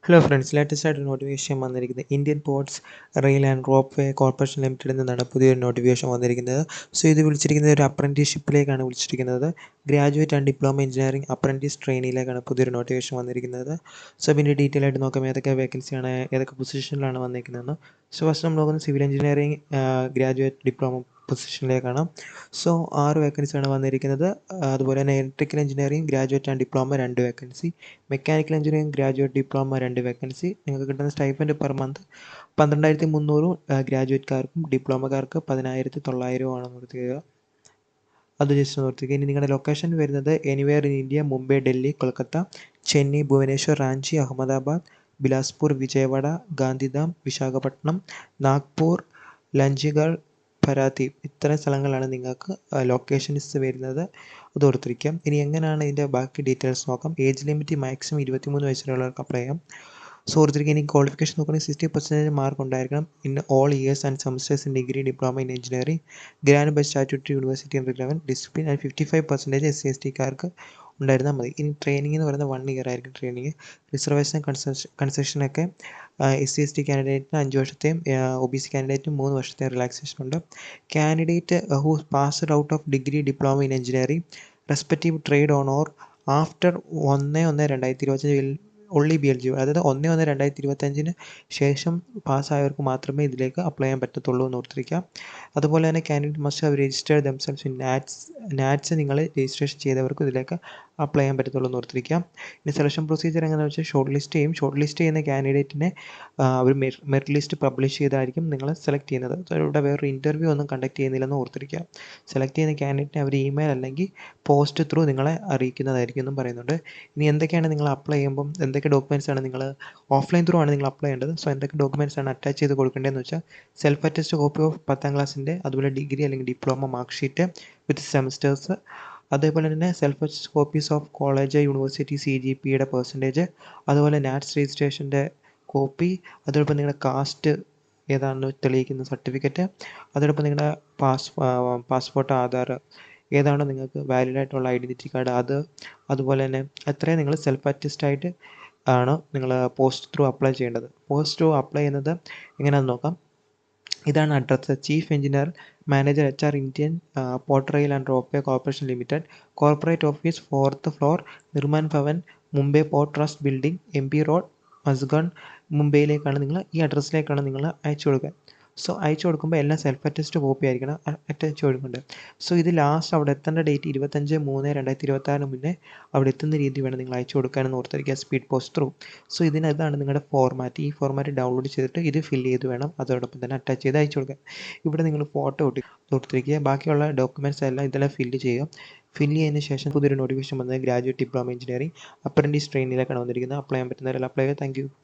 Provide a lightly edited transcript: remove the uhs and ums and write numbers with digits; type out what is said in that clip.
Hello friends, latest ആയിട്ട് notification വന്നിരിക്കുന്നത് Indian ports rail and rope way corporation ലിമിറ്റഡിൽ നിന്നാണ് പുതിയൊരു നോട്ടിഫിക്കേഷൻ വന്നിരിക്കുന്നത്. സോ ഇത് വിളിച്ചിരിക്കുന്നത് ഒരു അപ്രൻറ്റീസ്ഷിപ്പിലേക്കാണ് വിളിച്ചിരിക്കുന്നത്. Graduate and diploma engineering apprentice ട്രെയിനിയിലേക്കാണ് പുതിയൊരു നോട്ടിഫിക്കേഷൻ വന്നിരിക്കുന്നത്. സോ ഇതിൻ്റെ ഡീറ്റെയിൽ ആയിട്ട് നോക്കാം, ഏതൊക്കെ വേക്കൻസിയാണ്, ഏതൊക്കെ പൊസിഷനിലാണ് വന്നിരിക്കുന്നതെന്ന്. സോ ഫസ്റ്റ് നമ്മൾ നോക്കുന്നത് സിവിൽ എഞ്ചിനീയറിംഗ് ഗ്രാജുവേറ്റ് ഡിപ്ലോമ പൊസിഷനിലേക്കാണ്. സോ 6 വേക്കൻസിയാണ് വന്നിരിക്കുന്നത്. അതുപോലെ തന്നെ electrical engineering graduate and diploma 2 vacancy, mechanical engineering graduate diploma 2 vacancy. നിങ്ങൾക്ക് കിട്ടുന്ന സ്റ്റൈപ്പൻഡ് പെർ മന്ത് 12,300 ഗ്രാജുവേറ്റ്കാർക്കും ഡിപ്ലോമക്കാർക്ക് 10,900 ആണ് നിർത്തുക. അത് ജസ്റ്റ് നിർത്തുക. ഇനി നിങ്ങളുടെ ലൊക്കേഷൻ വരുന്നത് anywhere in India: Mumbai, Delhi, Kolkata, Chennai, Bhubaneswar, Ranchi, Ahmedabad, Bilaspur, Vijayawada, Gandhidham, Visakhapatnam, Nagpur, Lanjigarh, Paradip. ഇത്തരം സ്ഥലങ്ങളാണ് നിങ്ങൾക്ക് ലൊക്കേഷൻസ് വരുന്നത്. അത് ഓർത്തിരിക്കാം. ഇനി എങ്ങനെയാണ് ഇതിൻ്റെ ബാക്കി ഡീറ്റെയിൽസ് നോക്കാം. ഏജ് ലിമിറ്റ് മാക്സിമം 23 വയസ്സ് വരെയുള്ളവർക്ക് അപ്ലൈ ചെയ്യാം. സോ ഓർത്തിരിക്കുക. ഇനി ക്വാളിഫിക്കേഷൻ നോക്കുകയാണെങ്കിൽ 60% മാർക്ക് ഉണ്ടായിരിക്കണം in all years and semesters in degree, diploma in engineering grand by statutory university in relevant discipline, and 55% SC/ST ഉണ്ടായിരുന്നാൽ മതി. ഇനി ട്രെയിനിങ് എന്ന് പറയുന്നത് 1 ഇയർ ആയിരിക്കും ട്രെയിനിങ്. റിസർവേഷൻ കൺസെഷനൊക്കെ SC/ST കാൻഡിഡേറ്റിന് 5 വർഷത്തെയും OBC കാൻഡിഡേറ്റിന് 3 വർഷത്തെയും റിലാക്സേഷൻ ഉണ്ട്. Candidate who passed out of degree, diploma in engineering respective trade on or after 1/1/2025 only be eligible. അതായത് 1/1/2025 ശേഷം പാസ്സായവർക്ക് മാത്രമേ ഇതിലേക്ക് അപ്ലൈ ചെയ്യാൻ പറ്റത്തുള്ളൂ എന്ന് ഓർത്തിരിക്കാം. അതുപോലെ തന്നെ candidate must have registered themselves in NATS നിങ്ങൾ രജിസ്ട്രേഷൻ ചെയ്തവർക്ക് ഇതിലേക്ക് അപ്ലൈ ചെയ്യാൻ പറ്റത്തുള്ളൂ എന്ന് ഓർത്തിരിക്കാം. ഇനി സെലക്ഷൻ പ്രൊസീജിയർ എങ്ങനെയാണെന്ന് വെച്ചാൽ ഷോർട്ട് ലിസ്റ്റ് ചെയ്യും. ഷോർട്ട് ലിസ്റ്റ് ചെയ്യുന്ന കാൻഡിഡേറ്റിനെ ഒരു മെറിറ്റ് ലിസ്റ്റ് പബ്ലിഷ് ചെയ്തായിരിക്കും നിങ്ങൾ സെലക്ട് ചെയ്യുന്നത്. ഇവിടെ വേറൊരു ഇൻ്റർവ്യൂ ഒന്നും കണ്ടക്ട് ചെയ്യുന്നില്ലെന്ന് ഓർത്തിരിക്കുക. സെലക്ട് ചെയ്യുന്ന കാൻഡിഡേറ്റിനെ അവർ ഇമെയിൽ അല്ലെങ്കിൽ പോസ്റ്റ് ത്രൂ നിങ്ങളെ അറിയിക്കുന്നതായിരിക്കും എന്നും പറയുന്നുണ്ട്. ഇനി എന്തൊക്കെയാണ് നിങ്ങൾ അപ്ലൈ ചെയ്യുമ്പം എന്തൊക്കെ ഡോക്യുമെൻറ്റ്സ് ആണ് നിങ്ങൾ ഓഫ്ലൈൻ ത്രൂ ആണ് നിങ്ങൾ അപ്ലൈ ചെയ്യേണ്ടത്. സോ എന്തൊക്കെ ഡോക്യുമെൻറ്റ്സ് ആണ് അറ്റാച്ച് ചെയ്ത് കൊടുക്കേണ്ടതെന്ന് വെച്ചാൽ സെൽഫ് അറ്റസ്റ്റ് കോപ്പി ഓഫ് 10ാം ക്ലാസ്സിൻ്റെ, അതുപോലെ ഡിഗ്രി അല്ലെങ്കിൽ diploma mark sheet with semesters, അതേപോലെ തന്നെ self attest copies of college, university, CGPയുടെ പെർസെൻറ്റേജ്, അതുപോലെ നാറ്റ്സ് രജിസ്ട്രേഷൻ്റെ കോപ്പി, അതോടൊപ്പം നിങ്ങളുടെ കാസ്റ്റ് ഏതാണെന്ന് തെളിയിക്കുന്ന സർട്ടിഫിക്കറ്റ്, അതോടൊപ്പം നിങ്ങളുടെ പാസ്പോർട്ട്, ആധാർ, ഏതാണോ നിങ്ങൾക്ക് വാലിഡ് ആയിട്ടുള്ള ഐഡൻറ്റിറ്റി കാർഡ് അത്, അതുപോലെ തന്നെ അത്രയും നിങ്ങൾ സെൽഫ് അറ്റസ്റ്റ് ആയിട്ട് ആണ് നിങ്ങൾ പോസ്റ്റ് ത്രൂ അപ്ലൈ ചെയ്യേണ്ടത്. പോസ്റ്റ് ത്രൂ അപ്ലൈ ചെയ്യുന്നത് എങ്ങനെയാണെന്ന് നോക്കാം. ഇതാണ് address: chief engineer manager HR, Indian port rail and rope way corporation limited, corporate office, 4th floor, Nirman Bhavan, Mumbai port trust building, MP road, Mazgaon, മുംബൈയിലേക്കാണ് നിങ്ങൾ ഈ അഡ്രസ്സിലേക്കാണ് നിങ്ങൾ അയച്ചു കൊടുക്കുക. സോ അയച്ചു കൊടുക്കുമ്പോൾ എല്ലാം സെൽഫ് അറ്റസ്റ്റ് കോപ്പി ആയിരിക്കണം അയച്ചു കൊടുക്കേണ്ടത്. സോ ഇത് ലാസ്റ്റ് അവിടെ എത്തേണ്ട ഡേറ്റ് 25/3/2026 മുന്നേ അവിടെ എത്തുന്ന രീതി വേണം നിങ്ങൾ അയച്ചു കൊടുക്കാനെന്ന് ഓർത്തിരിക്കുക, സ്പീഡ് പോസ്റ്റ് ത്രൂ. സോ ഇതാണ് നിങ്ങളുടെ ഫോർമാറ്റ്. ഈ ഫോർമാറ്റ് ഡൗൺലോഡ് ചെയ്തിട്ട് ഇത് ഫില്ല് ചെയ്ത് വേണം അതോടൊപ്പം തന്നെ അറ്റാച്ച് ചെയ്ത് അയച്ചു കൊടുക്കുക. ഇവിടെ നിങ്ങൾ ഫോട്ടോ ഓർത്തിരിക്കുക. ബാക്കിയുള്ള ഡോക്യുമെൻറ്റ്സ് എല്ലാം ഇതെല്ലാം ഫില്ല് ചെയ്യുക. ഫില്ല് ചെയ്തതിന് ശേഷം പുതിയൊരു നോട്ടിഫിക്കേഷൻ വന്നത് ഗ്രാജുവേറ്റ് ഡിപ്ലോമ എഞ്ചിനീയറിംഗ് അപ്രൻറ്റീസ് ട്രെയിനിയിലേക്കാണ് വന്നിരിക്കുന്നത്. അപ്ലൈ ചെയ്യാൻ പറ്റുന്നവരെല്ലാം അപ്ലൈ ചെയ്യുക. Thank you.